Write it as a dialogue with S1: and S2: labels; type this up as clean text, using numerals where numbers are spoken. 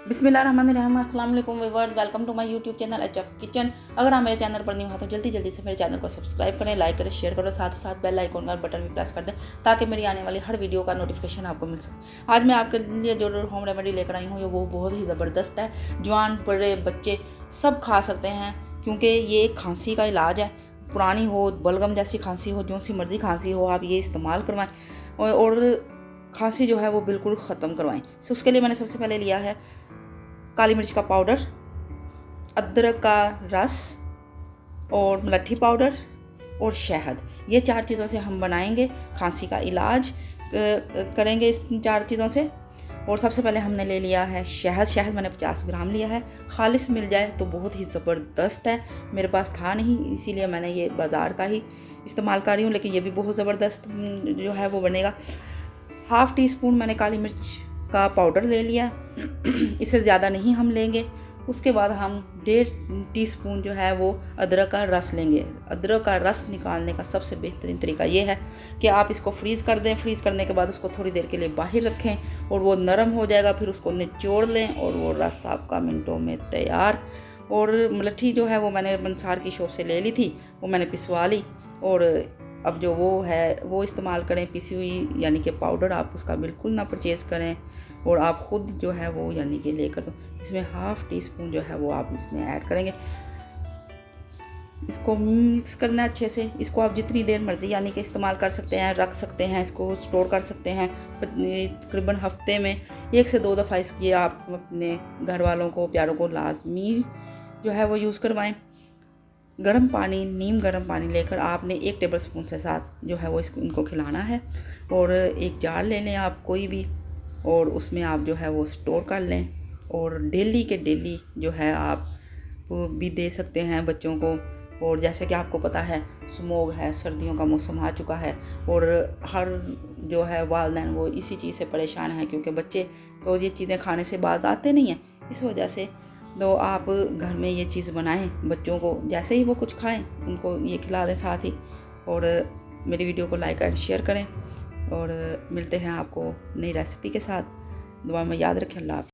S1: बिस्मिल्लाहिर्रहमानिर्रहीम। अस्सलाम वालेकुम viewers, welcome to my YouTube channel H F kitchen. अगर आप मेरे चैनल पर न्यू हो तो जल्दी से मेरे चैनल को सब्सक्राइब करें, लाइक करें, शेयर करें, साथ ही साथ बेल आइकन का बटन भी प्रेस कर दें ताकि मेरी आने वाली हर वीडियो का नोटिफिकेशन आपको मिल सके। आज मैं आपके लिए जो होम रेमेडी लेकर आई हूँ वो बहुत ही ज़बरदस्त है। जवान बड़े बच्चे सब खा सकते हैं क्योंकि ये खांसी का इलाज है। पुरानी हो, बलगम जैसी खांसी हो, जो सी मर्ज़ी खांसी हो, आप ये इस्तेमाल करवाएं और खांसी जो है वो बिल्कुल ख़त्म करवाएं। तो उसके लिए मैंने सबसे पहले लिया है काली मिर्च का पाउडर, अदरक का रस और मलट्ठी पाउडर और शहद। ये 4 चीज़ों से हम बनाएंगे, खांसी का इलाज करेंगे इस 4 चीज़ों से। और सबसे पहले हमने ले लिया है शहद। शहद मैंने 50 ग्राम लिया है। खालिस मिल जाए तो बहुत ही ज़बरदस्त है। मेरे पास था नहीं, इसीलिए मैंने ये बाज़ार का ही इस्तेमाल कर रही हूँ, लेकिन ये भी बहुत ज़बरदस्त जो है वो बनेगा। हाफ़ टी स्पून मैंने काली मिर्च का पाउडर ले लिया, इससे ज़्यादा नहीं हम लेंगे। उसके बाद हम 1.5 टीस्पून जो है वो अदरक का रस लेंगे। अदरक का रस निकालने का सबसे बेहतरीन तरीका ये है कि आप इसको फ्रीज़ कर दें। फ्रीज़ करने के बाद उसको थोड़ी देर के लिए बाहर रखें और वो नरम हो जाएगा, फिर उसको निचोड़ लें और वो रस आपका मिनटों में तैयार। और मलट्ठी जो है वो मैंने मंसार की शॉप से ले ली थी, वो मैंने पिसवा ली। और अब जो वो है वो इस्तेमाल करें, पिसी हुई यानी कि पाउडर आप उसका बिल्कुल ना परचेज़ करें और आप ख़ुद जो है वो यानी कि लेकर दो। इसमें हाफ़ टी स्पून जो है वो आप इसमें ऐड करेंगे। इसको मिक्स करना है अच्छे से। इसको आप जितनी देर मर्ज़ी यानी कि इस्तेमाल कर सकते हैं, रख सकते हैं, इसको स्टोर कर सकते हैं। तकरीबन हफ्ते में 1 से 2 दफ़ा इसकी आप अपने घर वालों को, प्यारों को लाजमी जो है वो यूज़ करवाएं। गर्म पानी, नीम गर्म पानी लेकर आपने 1 टेबल स्पून से साथ जो है वो इनको खिलाना है। और एक जार ले लें आप कोई भी, और उसमें आप जो है वो स्टोर कर लें। और डेली के डेली जो है आप भी दे सकते हैं बच्चों को। और जैसे कि आपको पता है स्मोक है, सर्दियों का मौसम आ चुका है और हर जो है वालिदैन वो इसी चीज़ से परेशान हैं क्योंकि बच्चे तो ये चीज़ें खाने से बाज आते नहीं हैं। इस वजह से तो आप घर में ये चीज़ बनाएं, बच्चों को जैसे ही वो कुछ खाएं उनको ये खिला दें साथ ही। और मेरी वीडियो को लाइक एंड शेयर करें और मिलते हैं आपको नई रेसिपी के साथ। दुआ में याद रखें। अल्लाह हाफ़िज़।